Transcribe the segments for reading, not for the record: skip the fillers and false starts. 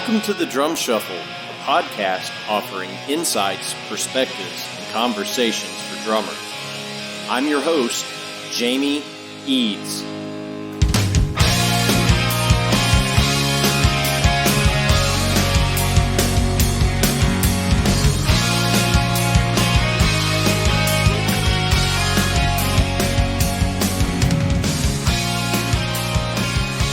Welcome to the Drum Shuffle, a podcast offering insights, perspectives, and conversations for drummers. I'm your host, Jamie Eads.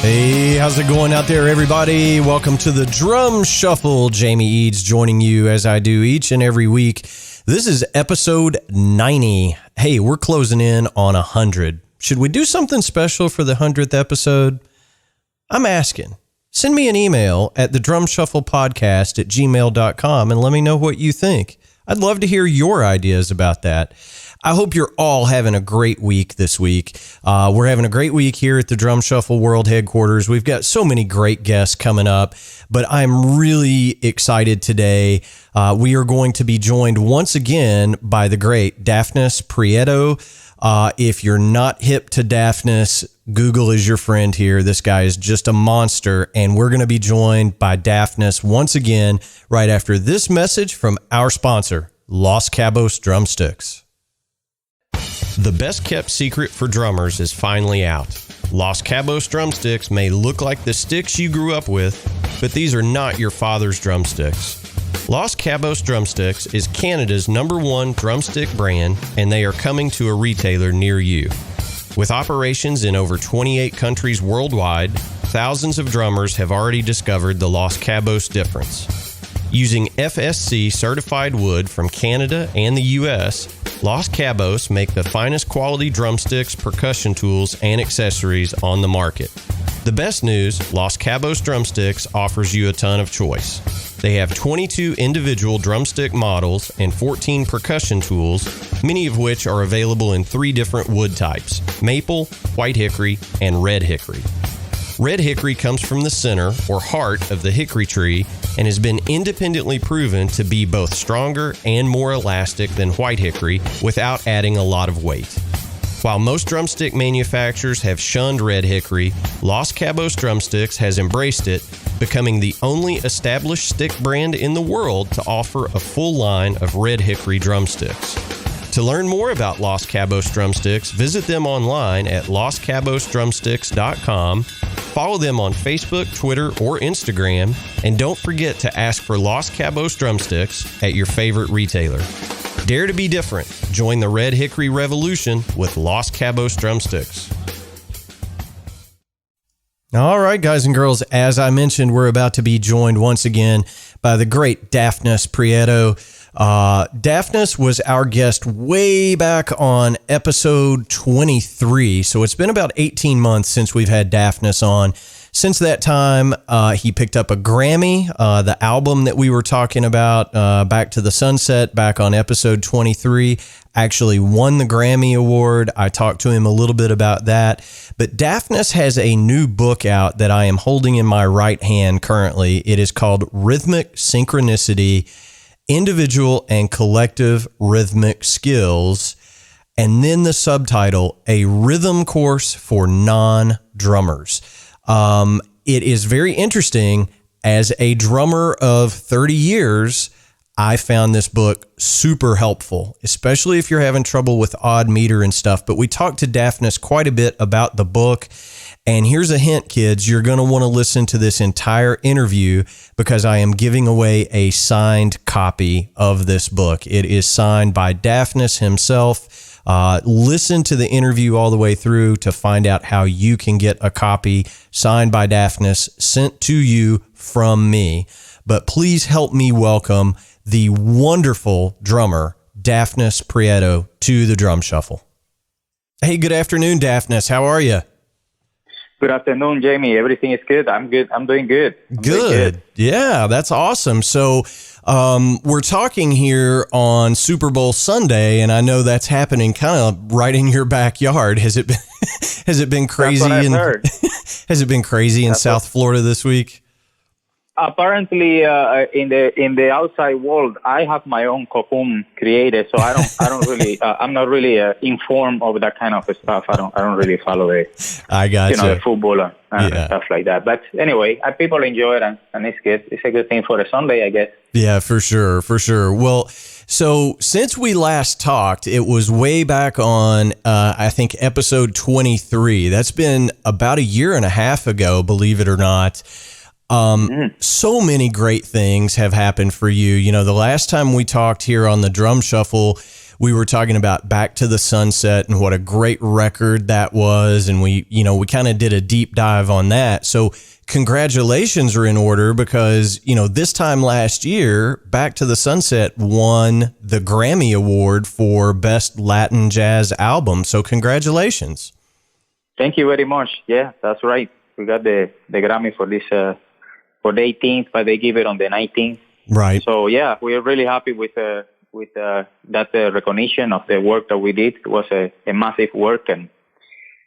Hey, how's it going out there, everybody? Welcome to the Drum Shuffle. Jamie Eads joining you as I do each and every week. This is episode 90. Hey, we're closing in on 100. Should we do something special for the 100th episode? I'm asking. Send me an email at thedrumshufflepodcast@gmail.com and let me know what you think. I'd love to hear your ideas about that. I hope you're all having a great week this week. We're having a great week here at the Drum Shuffle World Headquarters. We've got so many great guests coming up, but I'm really excited today. We are going to be joined once again by the great Dafnis Prieto. If you're not hip to Dafnis, Google is your friend here. This guy is just a monster, and we're going to be joined by Dafnis once again right after this message from our sponsor, Los Cabos Drumsticks. The best kept secret for drummers is finally out. Los Cabos drumsticks may look like the sticks you grew up with, but these are not your father's drumsticks. Los Cabos Drumsticks is Canada's #1 drumstick brand, and they are coming to a retailer near you. With operations in over 28 countries worldwide, thousands of drummers have already discovered the Los Cabos difference. Using FSC certified wood from Canada and the US, Los Cabos make the finest quality drumsticks, percussion tools, and accessories on the market. The best news, Los Cabos Drumsticks offers you a ton of choice. They have 22 individual drumstick models and 14 percussion tools, many of which are available in 3 different wood types: maple, white hickory, and red hickory. Red hickory comes from the center or heart of the hickory tree and has been independently proven to be both stronger and more elastic than white hickory without adding a lot of weight. While most drumstick manufacturers have shunned red hickory, Los Cabos Drumsticks has embraced it, becoming the only established stick brand in the world to offer a full line of red hickory drumsticks. To learn more about Los Cabos Drumsticks, visit them online at loscabosdrumsticks.com. Follow them on Facebook, Twitter, or Instagram, and don't forget to ask for Los Cabos Drumsticks at your favorite retailer. Dare to be different. Join the Red Hickory Revolution with Los Cabos Drumsticks. All right, guys and girls, as I mentioned, we're about to be joined once again by the great Dafnis Prieto. Dafnis was our guest way back on episode 23. So it's been about 18 months since we've had Dafnis on. Since that time, he picked up a Grammy, the album that we were talking about, Back to the Sunset, back on episode 23, actually won the Grammy Award. I talked to him a little bit about that. But Dafnis has a new book out that I am holding in my right hand currently. It is called Rhythmic Synchronicity, Individual and Collective Rhythmic Skills, and then the subtitle, A Rhythm Course for Non-Drummers. It is very interesting. As a drummer of 30 years, I found this book super helpful, especially if you're having trouble with odd meter and stuff. But we talked to Dafnis quite a bit about the book. And here's a hint, kids, you're going to want to listen to this entire interview because I am giving away a signed copy of this book. It is signed by Dafnis himself. Listen to the interview all the way through to find out how you can get a copy signed by Dafnis sent to you from me. But please help me welcome the wonderful drummer, Dafnis Prieto, to the Drum Shuffle. Hey, good afternoon, Dafnis. How are you? Good afternoon, Jamie. Everything is good. I'm good. I'm doing good. Good. Yeah, that's awesome. So we're talking here on Super Bowl Sunday, and I know that's happening kind of right in your backyard. Has it been crazy? That's what I've heard. Has it been crazy in South Florida this week? apparently, in the outside world, I have my own cocoon created, so I don't really, I'm not really informed of that kind of stuff. I don't really follow it. I got the football and stuff like that. But anyway, people enjoy it, and it's good. It's a good thing for a Sunday, I guess. Yeah, for sure. Well, so since we last talked, it was way back on, I think, episode 23. That's been about a year and a half ago, believe it or not. So many great things have happened for you. You know, the last time we talked here on the Drum Shuffle, we were talking about Back to the Sunset and what a great record that was. And we kind of did a deep dive on that. So congratulations are in order because, this time last year, Back to the Sunset won the Grammy Award for Best Latin Jazz Album. So congratulations. Thank you very much. Yeah, that's right. We got the Grammy for this, for the 18th, but they give it on the 19th. Right. So yeah, we're really happy with that recognition of the work that we did. It was a massive work, and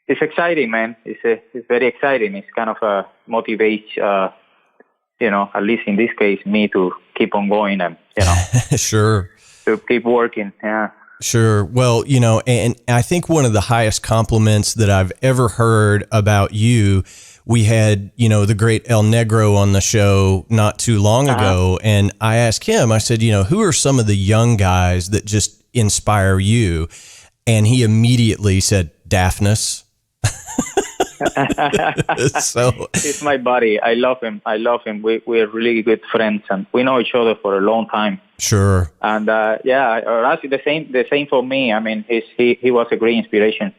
it's exciting, man. It's very exciting. It's kind of motivates, at least in this case, me to keep on going and, sure, to keep working. Yeah. Sure. Well, and I think one of the highest compliments that I've ever heard about you, we had, the great El Negro on the show not too long ago. And I asked him, I said, who are some of the young guys that just inspire you? And he immediately said, Dafnis. So he's my buddy. I love him. We're really good friends, and we know each other for a long time. Sure. And actually the same for me. I mean, he was a great inspiration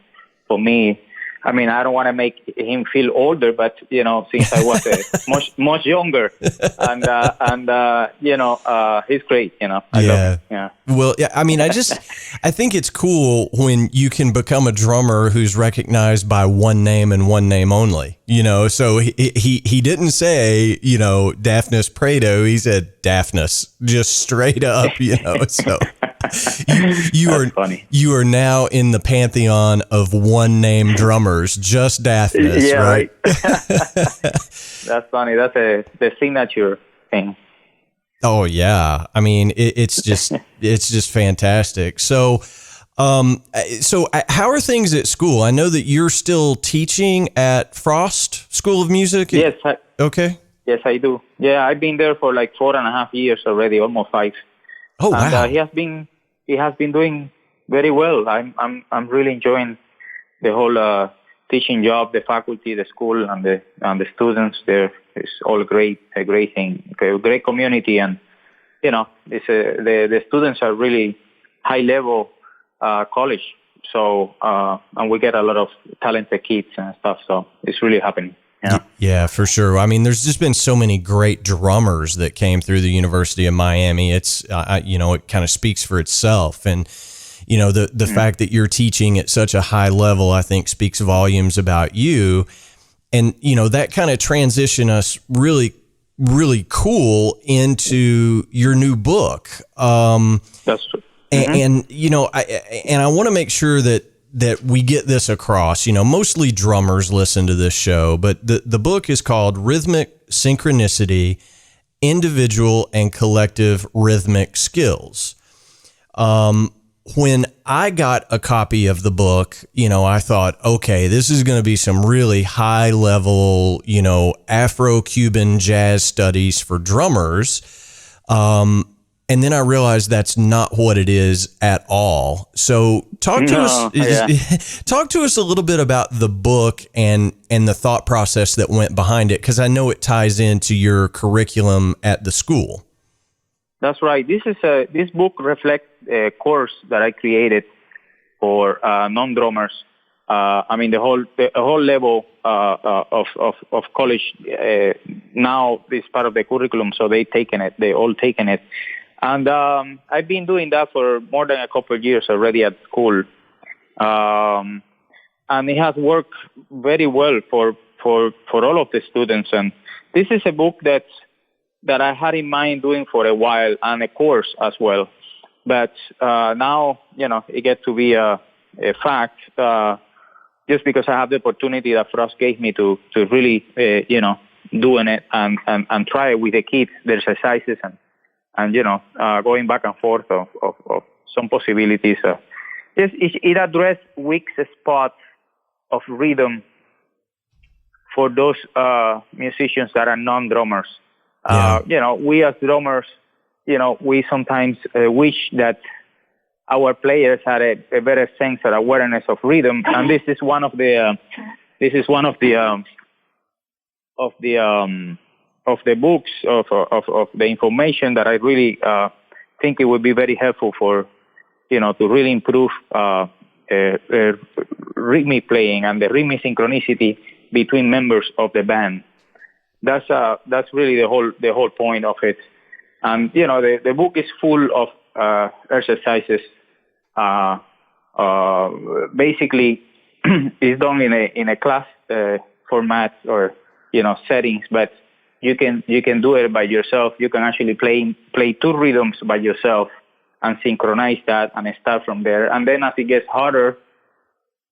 for me. I mean, I don't want to make him feel older, but since I was much younger, and he's great. I love him. Yeah. Well, yeah. I mean, I think it's cool when you can become a drummer who's recognized by one name and one name only. So he didn't say Dafnis Prieto. He said Dafnis, just straight up. So. You are now in the pantheon of one name drummers, just Dafnis, yeah, right? That's funny. That's the signature thing. Oh yeah, I mean it's just fantastic. So how are things at school? I know that you're still teaching at Frost School of Music. Yes. Okay. Yes, I do. Yeah, I've been there for like 4.5 years already, almost 5. Oh wow. And he has been doing very well. I'm really enjoying the whole teaching job, the faculty, the school, and the students there. It's all a great thing, a great community, and the students are really high level college. So and we get a lot of talented kids and stuff. So it's really happening. Yeah, for sure. I mean, there's just been so many great drummers that came through the University of Miami. It's, it kind of speaks for itself. And, the fact that you're teaching at such a high level, I think speaks volumes about you. And, that kind of transition us really, really cool into your new book. That's true. And I want to make sure that we get this across. Mostly drummers listen to this show, but the book is called Rhythmic Synchronicity, Individual and Collective Rhythmic Skills. When I got a copy of the book, I thought, okay, this is going to be some really high level, Afro-Cuban jazz studies for drummers. And then I realized that's not what it is at all. So talk to us a little bit about the book and the thought process that went behind it, because I know it ties into your curriculum at the school. That's right. This book reflects a course that I created for non-drummers. I mean, the whole level of college now is part of the curriculum, so they all taken it. And I've been doing that for more than a couple of years already at school. And it has worked very well for all of the students. And this is a book that I had in mind doing for a while, and a course as well. But now, it gets to be a fact just because I have the opportunity that Frost gave me to really, doing it and try it with the kids, the exercises, and going back and forth of some possibilities. It addressed weak spots of rhythm for those musicians that are non-drummers. We as drummers, we sometimes wish that our players had a better sense or awareness of rhythm, and this is one of the books of the information that I really think it would be very helpful for to really improve rhythmic playing and the rhythmic synchronicity between members of the band. That's really the whole point of it. And the book is full of exercises. Basically, it's done in a class format or settings, but you can do it by yourself. You can actually play two rhythms by yourself and synchronize that and start from there. And then as it gets harder,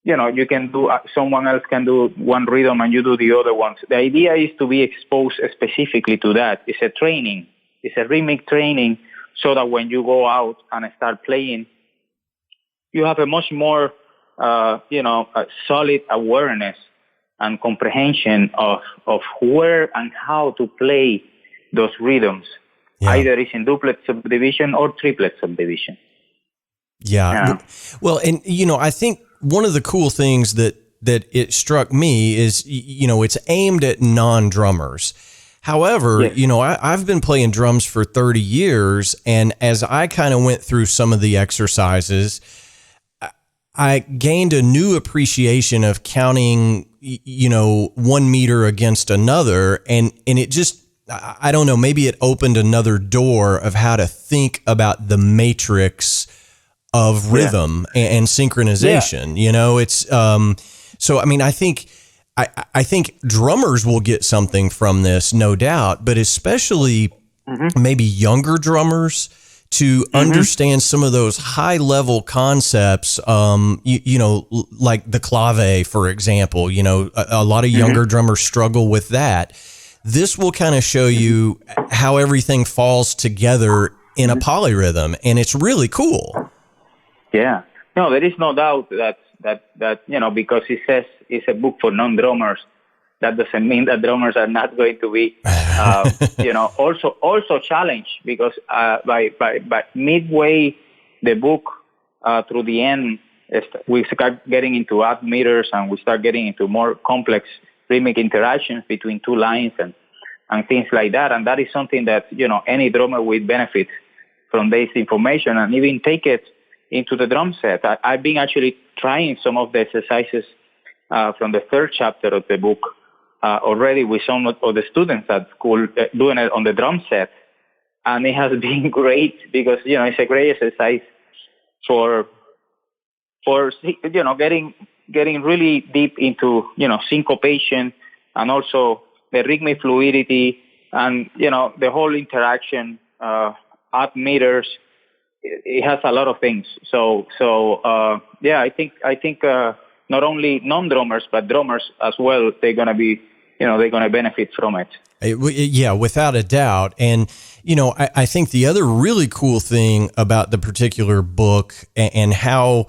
you can do, someone else can do one rhythm and you do the other ones. The idea is to be exposed specifically to that. It's a training. It's a rhythmic training so that when you go out and start playing, you have a much more, a solid awareness and comprehension of where and how to play those rhythms. Yeah. Either it's in duplet subdivision or triplet subdivision. Yeah. Well, and, I think one of the cool things that it struck me is, it's aimed at non-drummers. However, yes. I've been playing drums for 30 years, and as I kind of went through some of the exercises, I gained a new appreciation of counting, 1 meter against another, and it just, I don't know, maybe it opened another door of how to think about the matrix of rhythm and synchronization. Yeah. It's so I mean, I think drummers will get something from this, no doubt, but especially maybe younger drummers to understand some of those high level concepts, like the clave, for example. A lot of younger drummers struggle with that. This will kind of show you how everything falls together in a polyrhythm, and it's really cool. Yeah. No, there is no doubt that because it says it's a book for non-drummers, that doesn't mean that drummers are not going to be, also challenged, because by midway the book through the end, we start getting into odd meters and we start getting into more complex rhythmic interactions between two lines and things like that. And that is something that, any drummer will benefit from this information and even take it into the drum set. I've been actually trying some of the exercises from the third chapter of the book already with some of the students at school doing it on the drum set. And it has been great because, it's a great exercise for getting really deep into, syncopation and also the rhythmic fluidity and, the whole interaction, odd meters. It has a lot of things. So I think not only non-drummers, but drummers as well, they're going to benefit from it. Yeah, without a doubt. And, I think the other really cool thing about the particular book and how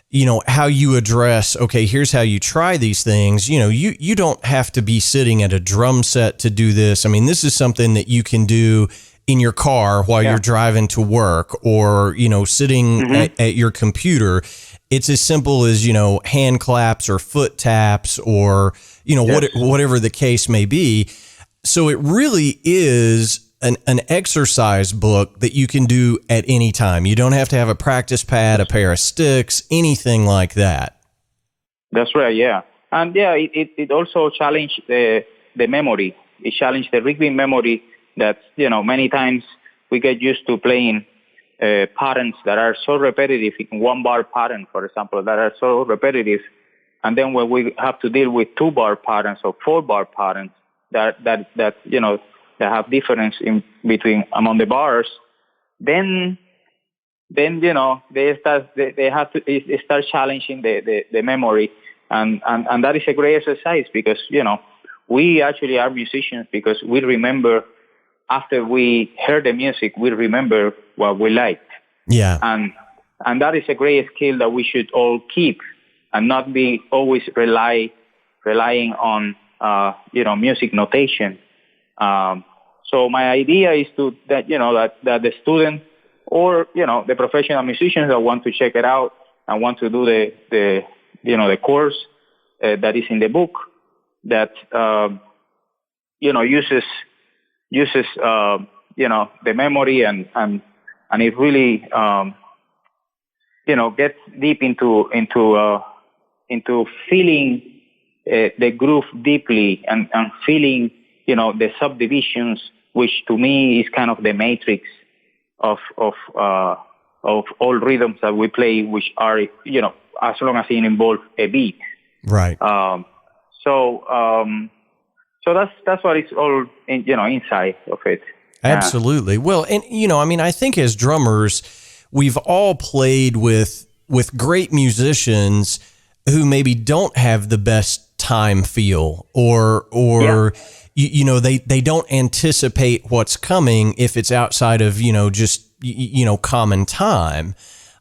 you address, okay, here's how you try these things. You don't have to be sitting at a drum set to do this. I mean, this is something that you can do in your car while you're driving to work or, sitting at your computer. It's as simple as, hand claps or foot taps or, whatever the case may be. So it really is an exercise book that you can do at any time. You don't have to have a practice pad, a pair of sticks, anything like that. That's right, yeah. And it also challenged the memory. It challenged the rhythmic memory that, many times we get used to playing patterns that are so repetitive, in one bar pattern, for example, that are so repetitive. And then when we have to deal with 2-bar patterns or 4-bar patterns that have difference in between among the bars, then they start challenging the memory. And that is a great exercise because, we actually are musicians because we remember, after we heard the music, we remember what we liked. Yeah. And that is a great skill that we should all keep and not be always relying on, music notation. So my idea is that the student or, the professional musicians that want to check it out and want to do the course that is in the book that, uses, the memory and it really, gets deep into feeling the groove deeply and feeling, the subdivisions, which to me is kind of the matrix of all rhythms that we play, which are, as long as it involves a beat. Right. So that's what it's all, inside of it. Absolutely. Well, and, I think as drummers, we've all played with great musicians who maybe don't have the best time feel or they don't anticipate what's coming if it's outside of, just, common time.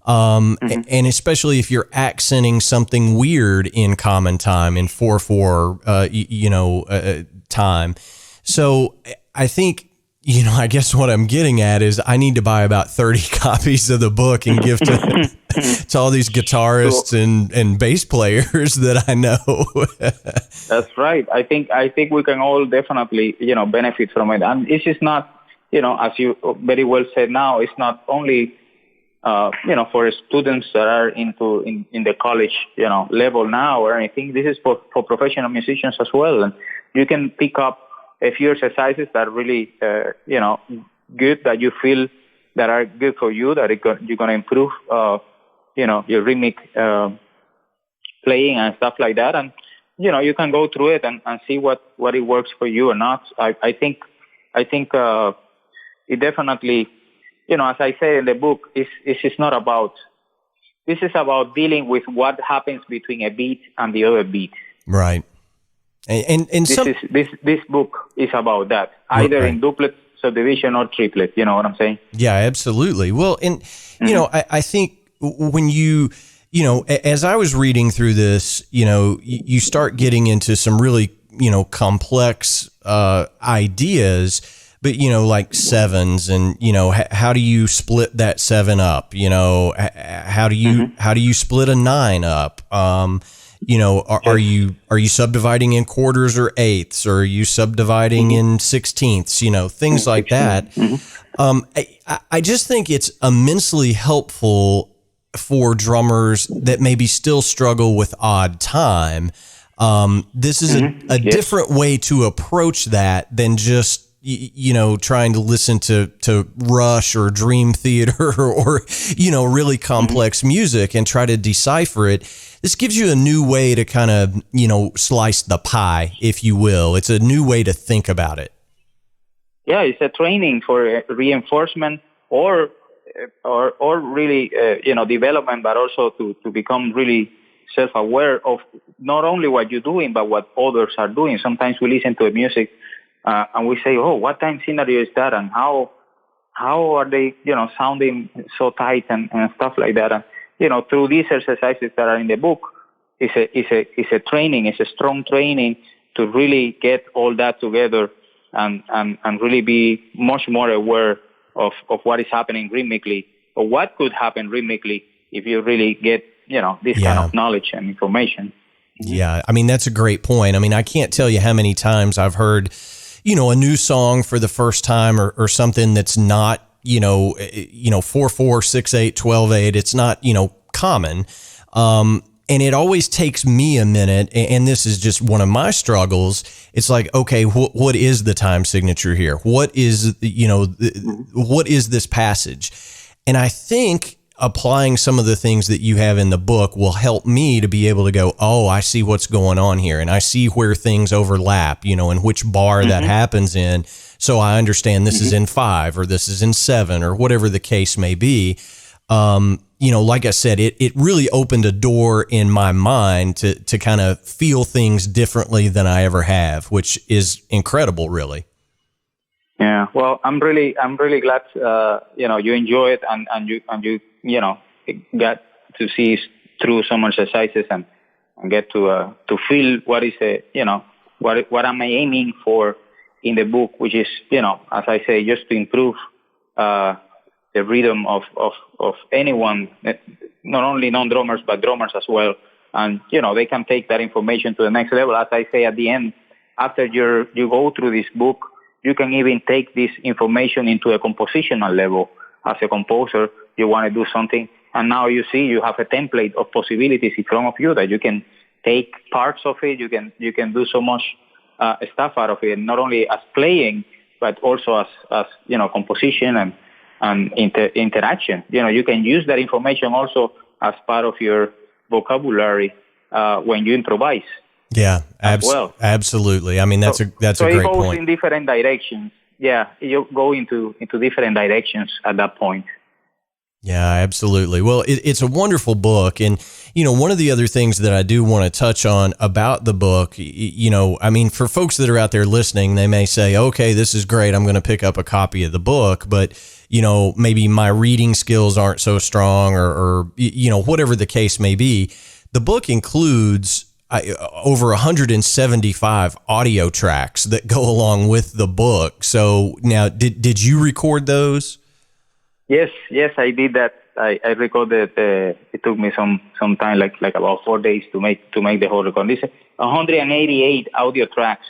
And especially if you're accenting something weird in common time, in 4/4, time. So I think, I guess what I'm getting at is I need to buy about 30 copies of the book and give to all these guitarists and bass players that I know. That's right. I think we can all definitely, benefit from it. And this is not, as you very well said now, it's not only, for students that are in the college, level now or anything. This is for professional musicians as well. And you can pick up a few exercises that are really, good, that you feel that are good for you, that you're going to improve, your rhythmic playing and stuff like that. And, you can go through it and see what it works for you or not. I think it definitely, as I say in the book, this is about dealing with what happens between a beat and the other beat. Right. And this book is about that, either in duplet, subdivision, or triplet. You know what I'm saying? Yeah, absolutely. Well, and I think when you as I was reading through this, you start getting into some really complex ideas, but like sevens and how do you split that 7 up? How do you split a 9 up? Are you subdividing in quarters or eighths, or are you subdividing in sixteenths, things like that. I just think it's immensely helpful for drummers that maybe still struggle with odd time. This is a different way to approach that than just, trying to listen to Rush or Dream Theater or really complex music and try to decipher it. This gives you a new way to kind of, slice the pie, if you will. It's a new way to think about it. Yeah, it's a training for reinforcement or really, development, but also to become really self-aware of not only what you're doing, but what others are doing. Sometimes we listen to the music and we say, oh, what time scenario is that? And how are they, sounding so tight and stuff like that? And, through these exercises that are in the book, it's a training, it's a strong training to really get all that together and really be much more aware of what is happening rhythmically, or what could happen rhythmically if you really get, this kind of knowledge and information. Yeah. I mean, that's a great point. I mean, I can't tell you how many times I've heard, a new song for the first time or something that's not, 4/4, 6/8, 12/8. It's not, common. And it always takes me a minute. And this is just one of my struggles. It's like, okay, what is the time signature here? What is, what is this passage? And I think applying some of the things that you have in the book will help me to be able to go, oh, I see what's going on here. And I see where things overlap, and which bar that happens in. So I understand this is in 5 or this is in 7 or whatever the case may be. like I said, it really opened a door in my mind to kind of feel things differently than I ever have, which is incredible, really. Yeah. Well, I'm really glad, you enjoy it and you get to see through some exercises and get to feel what is what am I aiming for in the book, which is, as I say, just to improve the rhythm of anyone, not only non-drummers, but drummers as well. And, they can take that information to the next level. As I say at the end, after you go through this book, you can even take this information into a compositional level. As a composer, you want to do something, and now you see you have a template of possibilities in front of you that you can take parts of it. You can do so much stuff out of it, not only as playing, but also as composition and interaction. You can use that information also as part of your vocabulary when you improvise. Yeah, absolutely. I mean, that's a great point. So it goes in different directions. Yeah, you go into different directions at that point. Yeah, absolutely. Well, it's a wonderful book. And, one of the other things that I do want to touch on about the book, I mean, for folks that are out there listening, they may say, okay, this is great. I'm going to pick up a copy of the book, but, maybe my reading skills aren't so strong or whatever the case may be. The book includes over 175 audio tracks that go along with the book. So now, did you record those? Yes, I did that. I recorded. It took me some time, like about 4 days to make the whole record. This 188 audio tracks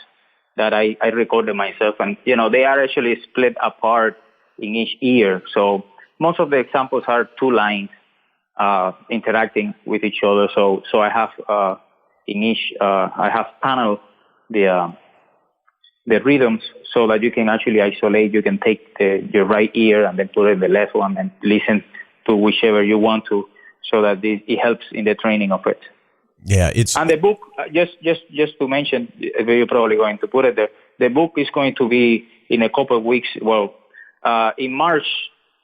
that I recorded myself, and they are actually split apart in each ear. So most of the examples are two lines interacting with each other. So I have in each I have paneled the rhythms so that you can actually isolate. You can take your right ear and then put it in the left one and listen to whichever you want to, so that it helps in the training of it. Yeah, and the book. Just to mention, you're probably going to put it there. The book is going to be in a couple of weeks. Well, in March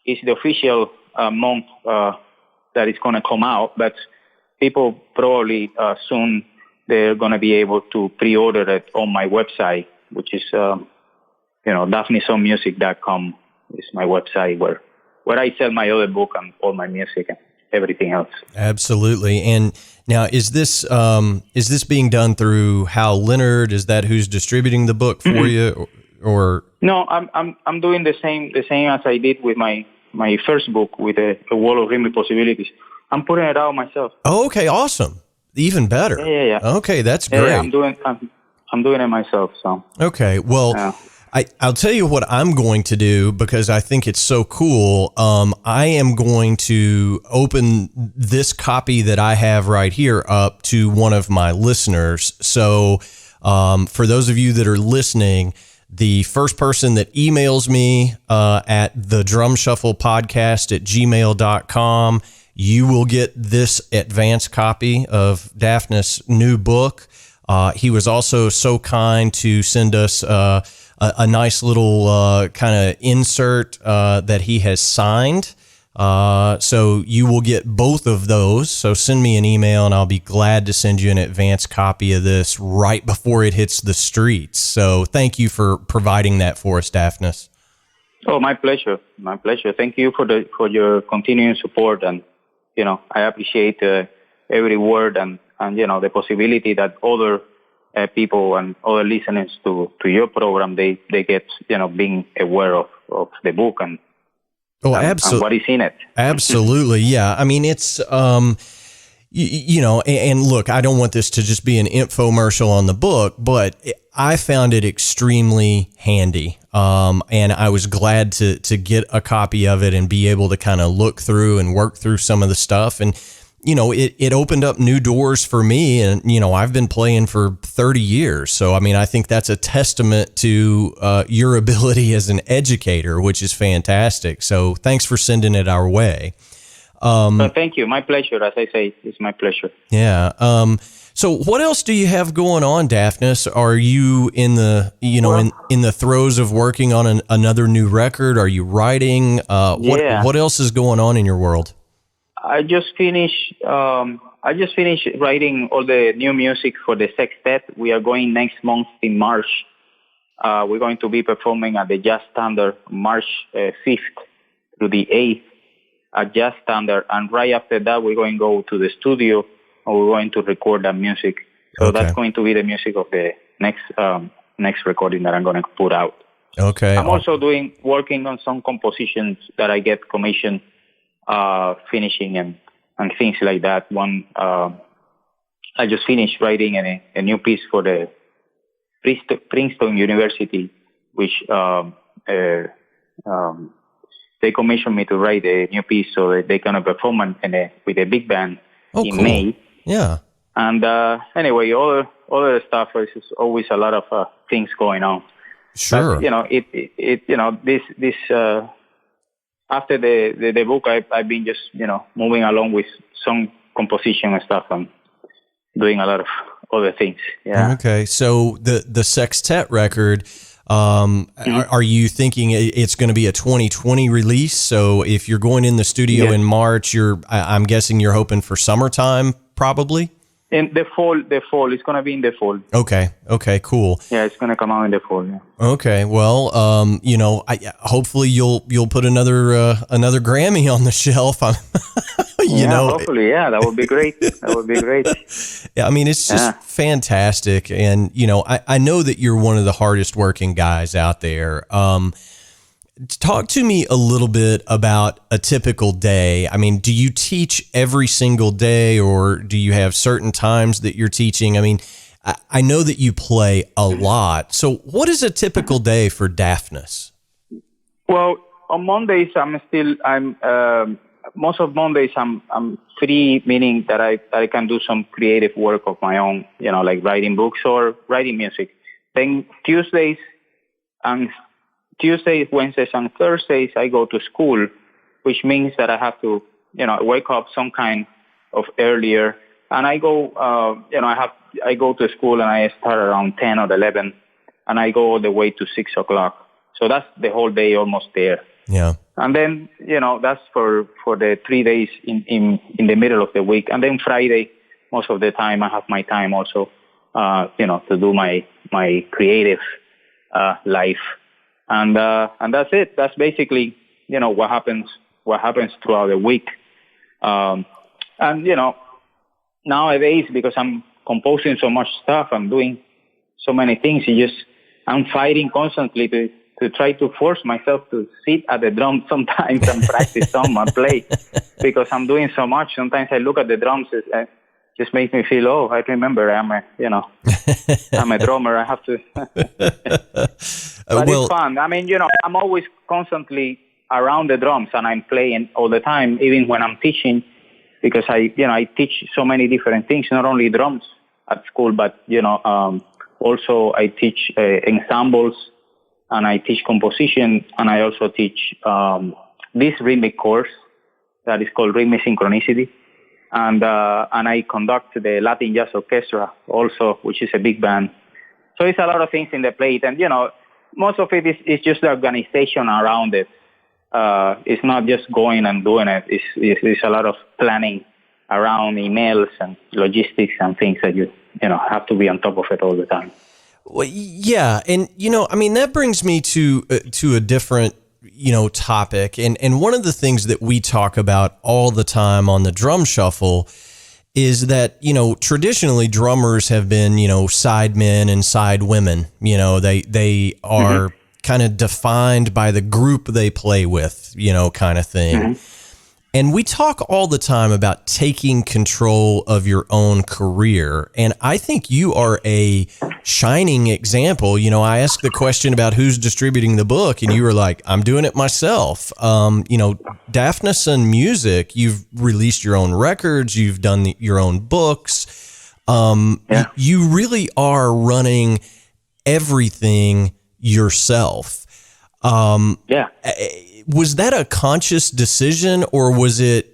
is the official month that it's going to come out, but people probably soon they're going to be able to pre-order it on my website, which is dafnisonmusic.com is my website where I sell my other book and all my music and everything else. Absolutely. And now, is this being done through Hal Leonard? Is that who's distributing the book for you, or? No, I'm doing the same as I did with my first book with a World of Rhythmic Possibilities. I'm putting it out myself. Oh, okay, awesome. Even better. Yeah. Okay, that's great. Yeah, I'm doing it myself. So. Okay, well. Yeah. I'll tell you what I'm going to do, because I think it's so cool. I am going to open this copy that I have right here up to one of my listeners. So for those of you that are listening, the first person that emails me at thedrumshufflepodcast@gmail.com, you will get this advanced copy of Dafnis' new book. He was also so kind to send us a nice little kind of insert that he has signed. So you will get both of those. So send me an email and I'll be glad to send you an advanced copy of this right before it hits the streets. So thank you for providing that for us, Dafnis. Oh, my pleasure. My pleasure. Thank you for your continuing support. And, I appreciate every word and the possibility that other people and other listeners to your program, they get, being aware of the book and what is in it. Absolutely. Yeah. I mean, it's, and look, I don't want this to just be an infomercial on the book, but I found it extremely handy. And I was glad to get a copy of it and be able to kind of look through and work through some of the stuff. And, it opened up new doors for me. And, I've been playing for 30 years. So, I mean, I think that's a testament to your ability as an educator, which is fantastic. So thanks for sending it our way. Thank you. My pleasure. As I say, it's my pleasure. Yeah. So what else do you have going on, Dafnis? Are you in the, in the throes of working on another new record? Are you writing? What else is going on in your world? I just finished. I just finished writing all the new music for the sextet. We are going next month in March. We're going to be performing at the Jazz Standard March 5th through the 8th at Jazz Standard. And right after that, we're going to go to the studio and we're going to record that music. So that's going to be the music of the next recording that I'm going to put out. Okay. I'm also working on some compositions that I get commissioned, finishing and things like that. I just finished writing a new piece for the Princeton University, which they commissioned me to write a new piece so that they can perform with a big band in May. Yeah. And anyway, all the stuff is always a lot of things going on. Sure. But, this after the book, I've been just moving along with some composition and stuff and doing a lot of other things. Yeah. Okay. So the sextet record, are you thinking it's going to be a 2020 release? So if you're going in the studio in March, I'm guessing you're hoping for summertime, probably. In the fall, it's going to be in the fall. Okay, cool. Yeah, it's going to come out in the fall. Yeah. Okay, well, hopefully you'll put another Grammy on the shelf. Hopefully, that would be great. Yeah, I mean, it's just fantastic, and I know that you're one of the hardest working guys out there. Talk to me a little bit about a typical day. I mean, do you teach every single day, or do you have certain times that you're teaching? I mean, I know that you play a lot. So what is a typical day for Dafnis? Well, on Mondays, most of Mondays I'm free, meaning that I can do some creative work of my own, like writing books or writing music. Then Tuesdays, Wednesdays, and Thursdays, I go to school, which means that I have to, wake up some kind of earlier. And I go, I go to school and I start around 10 or 11, and I go all the way to 6 o'clock. So that's the whole day almost there. Yeah. And then, that's for the 3 days in the middle of the week. And then Friday, most of the time, I have my time also, to do my creative life. And that's it. That's basically, what happens throughout the week. And, nowadays, because I'm composing so much stuff, I'm doing so many things, I'm fighting constantly to try to force myself to sit at the drum sometimes and practice some and play, because I'm doing so much. Sometimes I look at the drums, it just makes me feel, I remember I'm a drummer. I have to. But it's fun. I mean, I'm always constantly around the drums and I'm playing all the time, even when I'm teaching, because I teach so many different things, not only drums at school, but, also I teach ensembles and I teach composition, and I also teach this rhythmic course that is called Rhythmic Synchronicity. And I conduct the Latin Jazz Orchestra also, which is a big band. So it's a lot of things in the plate. And, most of it is just the organization around it. It's not just going and doing it. It's a lot of planning around emails and logistics and things that you have to be on top of it all the time. Well, yeah. And, that brings me to a different topic. And one of the things that we talk about all the time on the Drum Shuffle is that, traditionally drummers have been, side men and side women. They are kind of defined by the group they play with, kind of thing. Mm-hmm. And we talk all the time about taking control of your own career. And I think you are a shining example. I asked the question about who's distributing the book, and you were like, I'm doing it myself. Dafnis and Music, you've released your own records, you've done your own books. You really are running everything yourself. Was that a conscious decision, or was it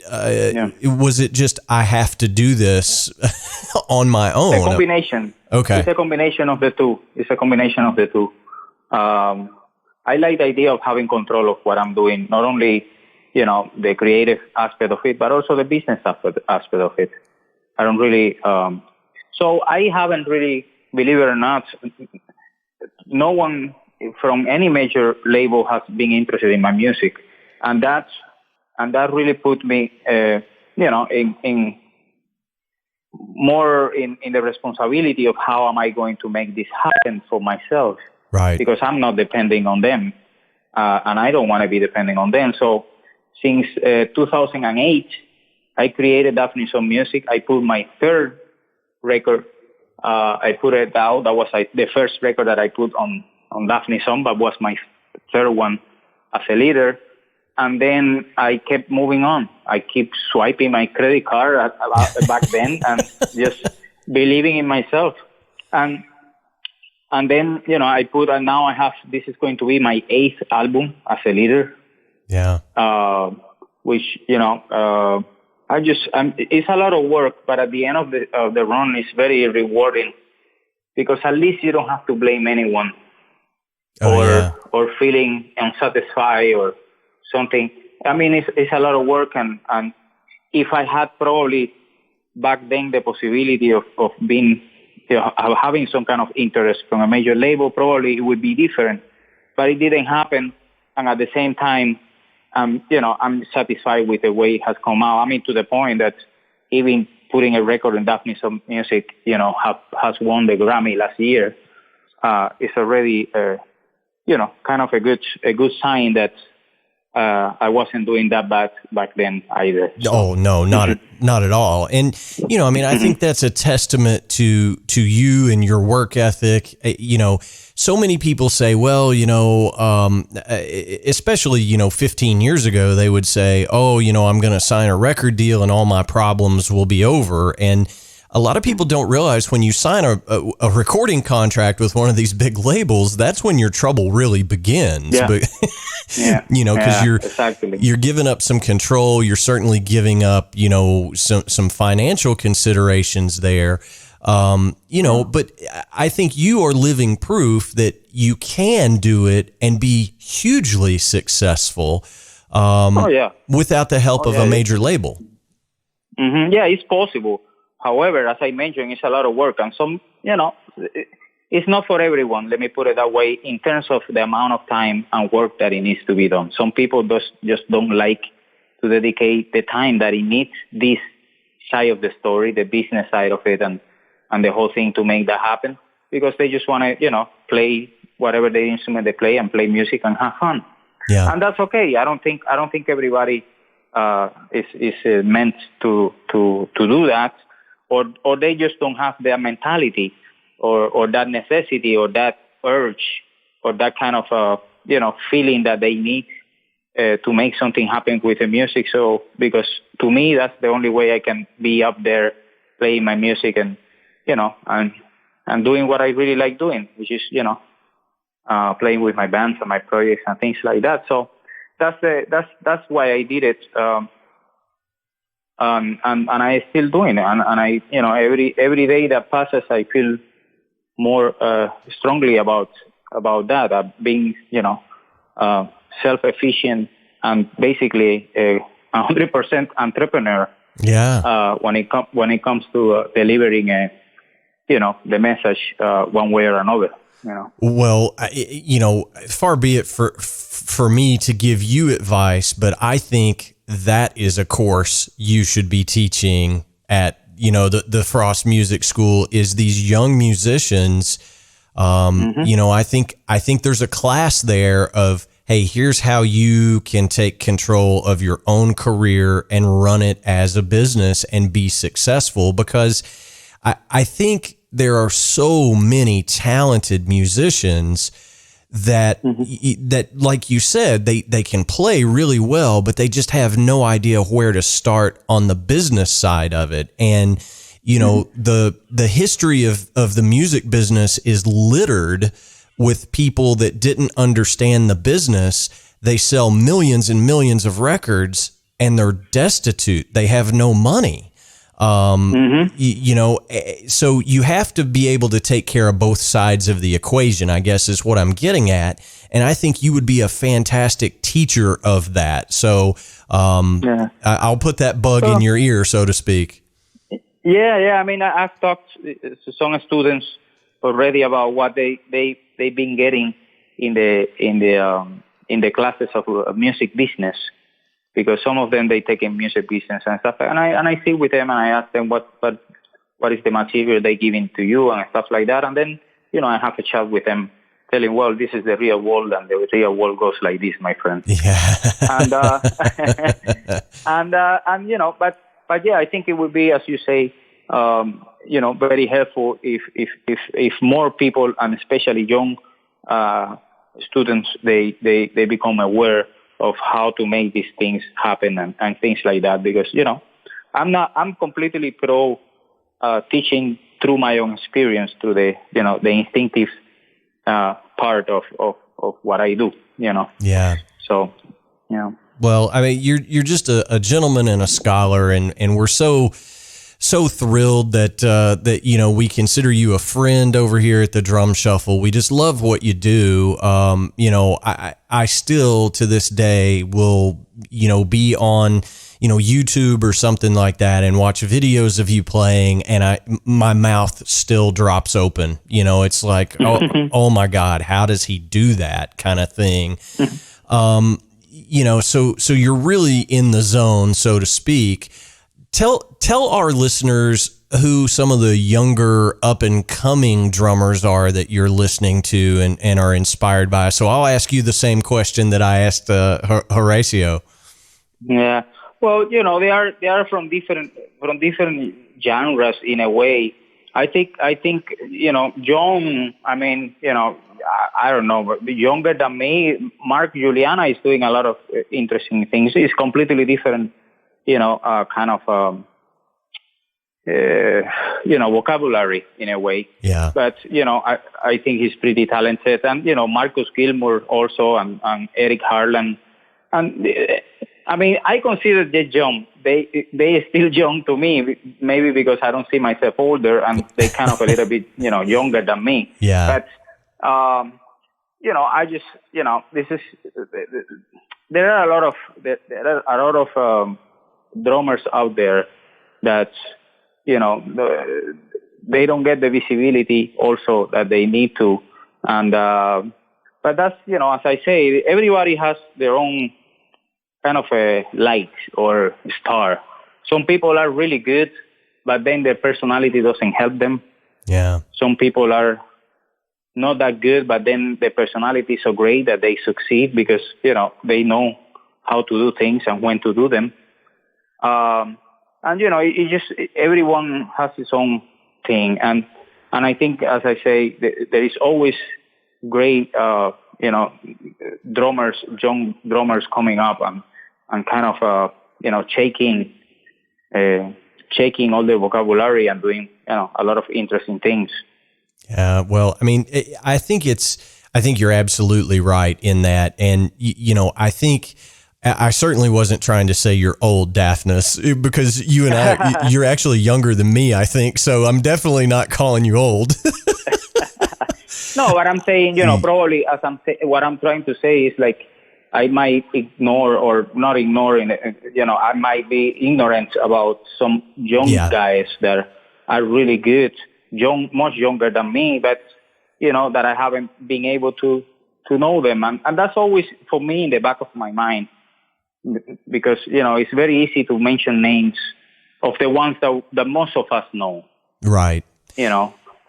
just I have to do this on my own? A combination. Okay. It's a combination of the two. I like the idea of having control of what I'm doing, not only the creative aspect of it, but also the business aspect of it. I don't really, so I haven't really, believe it or not, no one from any major label has been interested in my music. And that really put me, in more in the responsibility of how am I going to make this happen for myself. Right. Because I'm not depending on them, and I don't want to be depending on them. So since 2008, I created Dafnis Music. I put my third record. I put it out. That was the first record that I put on Dafnis, but was my third one as a leader. And then I kept moving on. I keep swiping my credit card back then and just believing in myself. And then, I put, and now I have, this is going to be my 8th album as a leader. Yeah. Which, it's a lot of work, but at the end of the run, it's very rewarding because at least you don't have to blame anyone or feeling unsatisfied or something. I mean, it's a lot of work, and if I had probably back then the possibility of being, having some kind of interest from a major label, probably it would be different. But it didn't happen, and at the same time, I'm satisfied with the way it has come out. I mean, to the point that even putting a record in Dafnis Music, has won the Grammy last year. It's already, kind of a good sign that I wasn't doing that bad back then either. So. Oh no, not at all. And I think that's a testament to you and your work ethic. So many people say, well, especially 15 years ago, they would say, oh, I'm going to sign a record deal and all my problems will be over. And a lot of people don't realize when you sign a recording contract with one of these big labels, that's when your trouble really begins. Yeah. Because exactly. You're giving up some control. You're certainly giving up, some financial considerations there. But I think you are living proof that you can do it and be hugely successful. Without the help of a major label. Mm-hmm. Yeah, it's possible. However, as I mentioned, it's a lot of work, and it's not for everyone. Let me put it that way. In terms of the amount of time and work that it needs to be done, some people just don't like to dedicate the time that it needs. This side of the story, the business side of it, and the whole thing to make that happen, because they just want to, play whatever the instrument they play and play music and have fun. Yeah. And that's okay. I don't think everybody is meant to do that. Or they just don't have that mentality or that necessity or that urge or that kind of, feeling that they need to make something happen with the music. So, because to me, that's the only way I can be up there playing my music and, and doing what I really like doing, which is, playing with my bands and my projects and things like that. So that's why I did it. And I still doing it, and I, every day that passes, I feel more strongly about that, being, self-efficient and basically 100% entrepreneur. Yeah. When it comes to delivering the message one way or another. Well, far be it for me to give you advice, but I think that is a course you should be teaching at, the Frost Music School, is these young musicians. I think there's a class there of, hey, here's how you can take control of your own career and run it as a business and be successful, because I think there are so many talented musicians that, like you said, they can play really well, but they just have no idea where to start on the business side of it. And, the history of the music business is littered with people that didn't understand the business. They sell millions and millions of records and they're destitute. They have no money. So you have to be able to take care of both sides of the equation, I guess is what I'm getting at. And I think you would be a fantastic teacher of that. So I'll put that bug in your ear, so to speak. Yeah. I mean, I've talked to some students already about what they've been getting in the classes of music business, because some of them they take in music business and stuff, and I sit with them and I ask them what is the material they giving to you and stuff like that, and then I have a chat with them, telling, well, this is the real world, and the real world goes like this, my friend. Yeah. But yeah, I think it would be, as you say, very helpful if more people, and especially young students, they become aware of how to make these things happen and things like that. Because I'm completely pro teaching through my own experience, through the instinctive part of what I do. Yeah. So Well, I mean, you're just a gentleman and a scholar, and we're so thrilled that we consider you a friend over here at the Drum Shuffle. We just love what you do. I still to this day will be on YouTube or something like that and watch videos of you playing, and my mouth still drops open. It's like oh my God, how does he do that kind of thing? So you're really in the zone, so to speak. Tell our listeners who some of the younger up and coming drummers are that you're listening to and are inspired by. So I'll ask you the same question that I asked Horacio. Yeah. Well, they are from different genres in a way. I think John, I mean, I don't know, but younger than me, Mark Juliana is doing a lot of interesting things. It's completely different, kind of, vocabulary in a way. Yeah. But, I think he's pretty talented. And, Marcus Gilmour also, and Eric Harlan. And, I mean, I consider them young. They still young to me, maybe because I don't see myself older, and they kind of a little bit, younger than me. Yeah. But, I just, this is, there are a lot of drummers out there that, they don't get the visibility also that they need to. And, but that's, as I say, everybody has their own kind of a light or star. Some people are really good, but then their personality doesn't help them. Yeah. Some people are not that good, but then their personality is so great that they succeed because, they know how to do things and when to do them. And, it just, everyone has his own thing. And I think, as I say, there is always great, drummers, young drummers coming up and kind of, shaking all the vocabulary and doing, a lot of interesting things. Yeah. Well, I mean, I think you're absolutely right in that. And, I think I certainly wasn't trying to say you're old, Dafnis, because you and I, you're actually younger than me, I think. So I'm definitely not calling you old. No, but I'm saying, probably what I'm trying to say is like, I might ignore or not ignoring, I might be ignorant about some young guys that are really good, much younger than me, but, that I haven't been able to know them. And that's always, for me, in the back of my mind, because, it's very easy to mention names of the ones that most of us know. Right.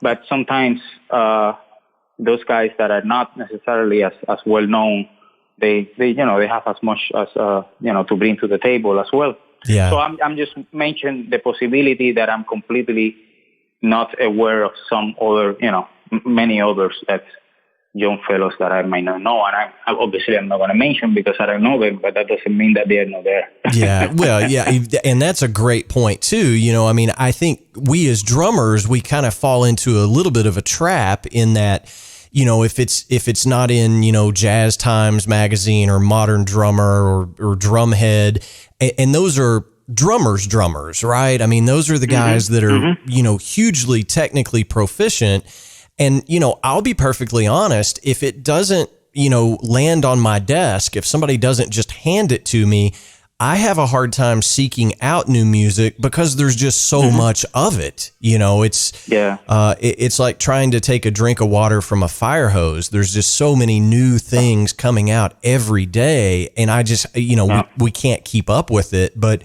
But sometimes those guys that are not necessarily as well known, they have as much as, to bring to the table as well. Yeah. So I'm just mentioning the possibility that I'm completely not aware of some other, many others that young fellows that I might not know. And I'm not going to mention because I don't know them, but that doesn't mean that they're not there. Yeah. Well, yeah. And that's a great point too. I mean, I think we as drummers, we kind of fall into a little bit of a trap in that, if it's not in, Jazz Times magazine or Modern Drummer or Drumhead, and those are drummers, right? I mean, those are the guys that are, hugely technically proficient. And, I'll be perfectly honest, if it doesn't, land on my desk, if somebody doesn't just hand it to me, I have a hard time seeking out new music because there's just so much of it. It's like trying to take a drink of water from a fire hose. There's just so many new things coming out every day. And I just, we can't keep up with it. But,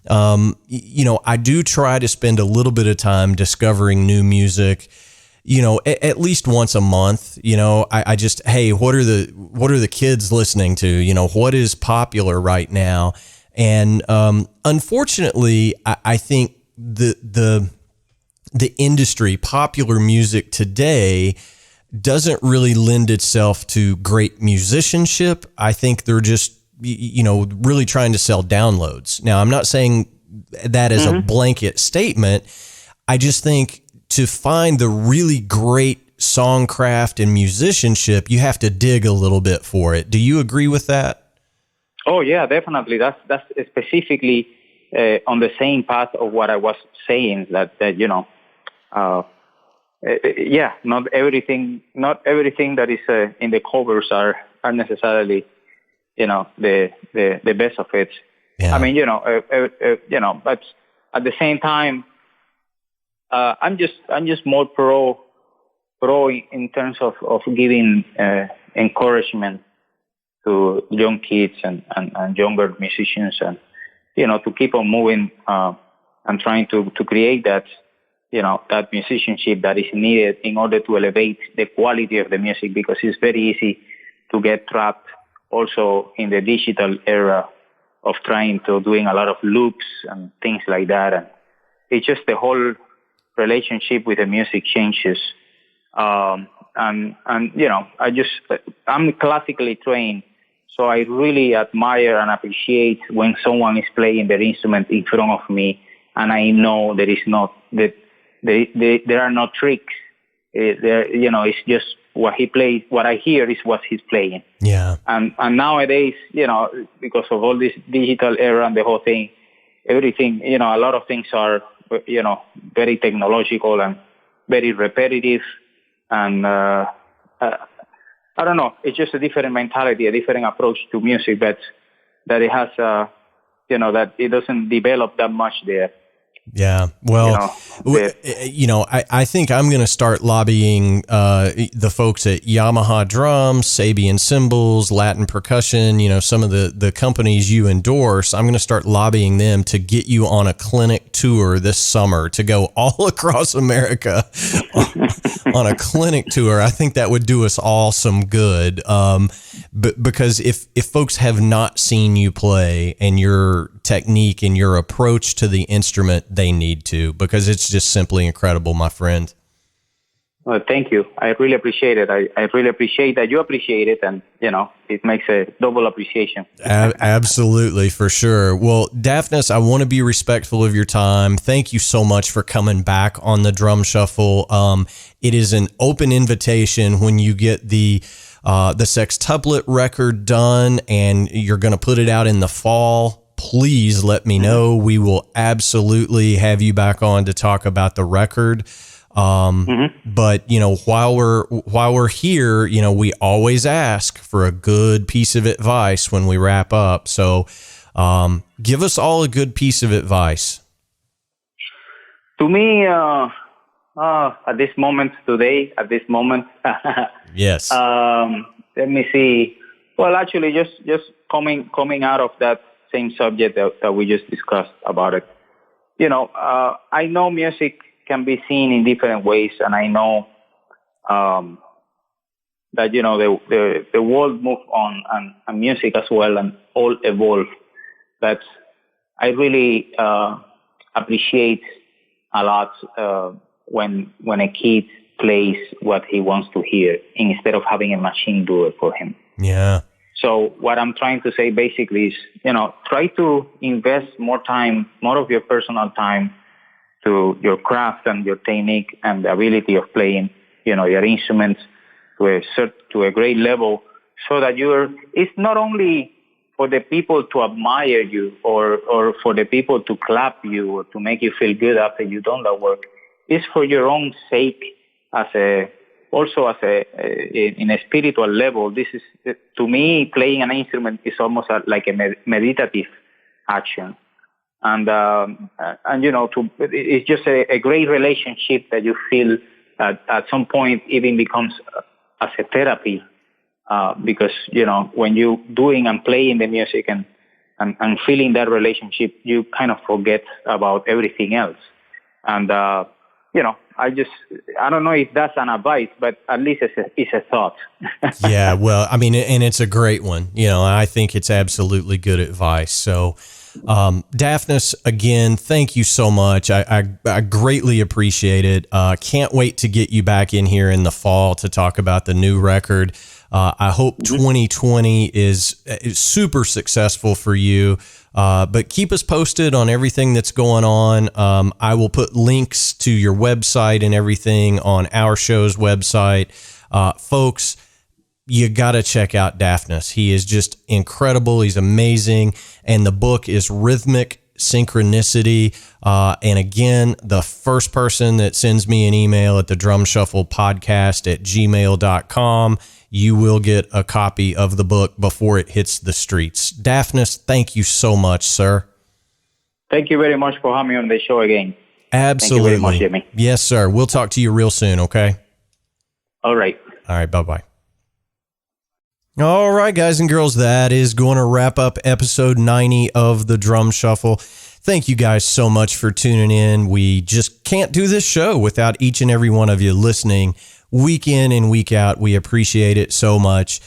I do try to spend a little bit of time discovering new music, at least once a month. I just, hey, what are the kids listening to? What is popular right now? And unfortunately, I think the industry, popular music today, doesn't really lend itself to great musicianship. I think they're just, really trying to sell downloads. Now, I'm not saying that as a blanket statement. I just think to find the really great songcraft and musicianship, you have to dig a little bit for it. Do you agree with that? Oh yeah, definitely. That's specifically on the same path of what I was saying. That not everything that is in the covers are necessarily the best of it. Yeah. I mean, but at the same time, I'm just more pro in terms of giving encouragement to young kids and younger musicians, and to keep on moving and trying to create that that musicianship that is needed in order to elevate the quality of the music, because it's very easy to get trapped also in the digital era of trying to doing a lot of loops and things like that, and it's just the whole relationship with the music changes. I'm classically trained, so I really admire and appreciate when someone is playing their instrument in front of me, and I know there are no tricks. It's just what he plays. What I hear is what he's playing. Yeah. And nowadays, because of all this digital era and the whole thing, everything, a lot of things are, very technological and very repetitive. And I don't know, it's just a different mentality, a different approach to music that it has, that it doesn't develop that much there. Yeah. Well, I think I'm going to start lobbying the folks at Yamaha Drums, Sabian Cymbals, Latin Percussion, some of the companies you endorse. I'm going to start lobbying them to get you on a clinic tour this summer, to go all across America on a clinic tour. I think that would do us all some good. But because if folks have not seen you play and your technique and your approach to the instrument, they need to, because it's just simply incredible, my friend. Well, thank you. I really appreciate it. I really appreciate that you appreciate it, and it makes a double appreciation. Absolutely, for sure. Well, Dafnis, I want to be respectful of your time. Thank you so much for coming back on the Drum Shuffle. It is an open invitation when you get the sextuplet record done and you're going to put it out in the fall. Please let me know. We will absolutely have you back on to talk about the record. But while we're here, we always ask for a good piece of advice when we wrap up. So, give us all a good piece of advice. To me, at this moment, yes. Let me see. Well, actually, just coming out of that same subject that we just discussed about it. I know music can be seen in different ways, and I know that the world moved on, and music as well, and all evolved. But I really appreciate a lot when a kid plays what he wants to hear instead of having a machine do it for him. Yeah. So what I'm trying to say basically is, try to invest more of your personal time to your craft and your technique and the ability of playing, your instruments to a great level, so that it's not only for the people to admire you or for the people to clap you or to make you feel good after you've done that work. It's for your own sake in a spiritual level. This is, to me, playing an instrument is almost like a meditative action. And it's just a great relationship that you feel at some point even becomes as a therapy. Because, when you're doing and playing the music and feeling that relationship, you kind of forget about everything else. And, I don't know if that's an advice, but at least it's a thought. Yeah, well, I mean, and it's a great one. I think it's absolutely good advice. So, Dafnis, again, thank you so much. I greatly appreciate it. Can't wait to get you back in here in the fall to talk about the new record. I hope 2020 is super successful for you, but keep us posted on everything that's going on. I will put links to your website and everything on our show's website. Folks, you got to check out Dafnis. He is just incredible. He's amazing. And the book is Rhythmic Synchronicity. And again, the first person that sends me an email at the drumshufflepodcast@gmail.com, you will get a copy of the book before it hits the streets. Dafnis, thank you so much, sir. Thank you very much for having me on the show again. Absolutely. Thank you very much, Jimmy. Yes, sir. We'll talk to you real soon, okay? All right. All right, bye-bye. All right, guys and girls, that is going to wrap up episode 90 of the Drum Shuffle. Thank you guys so much for tuning in. We just can't do this show without each and every one of you listening week in and week out. We appreciate it so much.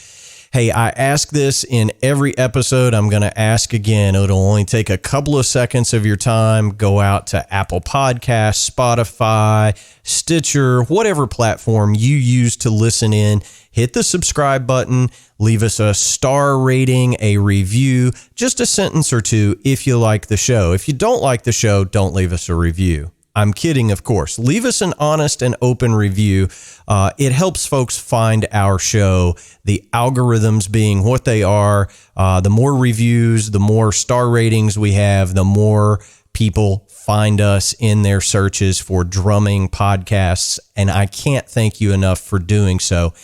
Hey, I ask this in every episode. I'm going to ask again. It'll only take a couple of seconds of your time. Go out to Apple Podcasts, Spotify, Stitcher, whatever platform you use to listen in. Hit the subscribe button. Leave us a star rating, a review, just a sentence or two if you like the show. If you don't like the show, don't leave us a review. I'm kidding, of course. Leave us an honest and open review. It helps folks find our show. The algorithms being what they are, the more reviews, the more star ratings we have, the more people find us in their searches for drumming podcasts. And I can't thank you enough for doing so.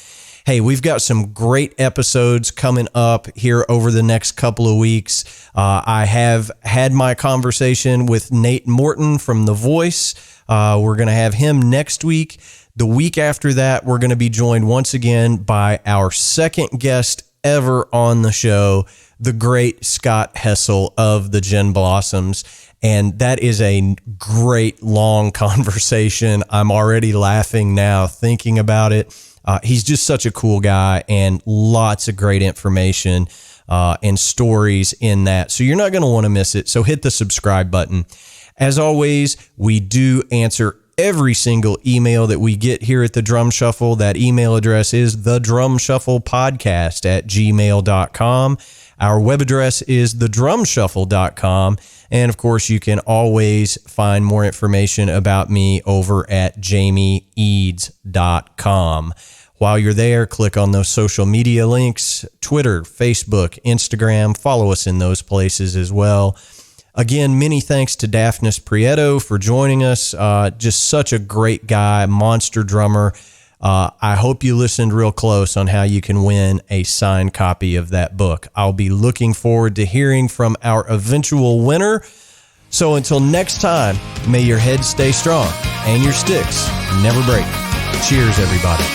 Hey, we've got some great episodes coming up here over the next couple of weeks. I have had my conversation with Nate Morton from The Voice. We're going to have him next week. The week after that, we're going to be joined once again by our second guest ever on the show, the great Scott Hessel of the Gin Blossoms. And that is a great long conversation. I'm already laughing now thinking about it. He's just such a cool guy and lots of great information and stories in that. So you're not going to want to miss it. So hit the subscribe button. As always, we do answer every single email that we get here at the Drum Shuffle. That email address is thedrumshufflepodcast@gmail.com. Our web address is thedrumshuffle.com. And of course, you can always find more information about me over at jamieeads.com. While you're there, click on those social media links, Twitter, Facebook, Instagram. Follow us in those places as well. Again, many thanks to Dafnis Prieto for joining us. Just such a great guy, monster drummer. I hope you listened real close on how you can win a signed copy of that book. I'll be looking forward to hearing from our eventual winner. So until next time, may your head stay strong and your sticks never break. Cheers, everybody.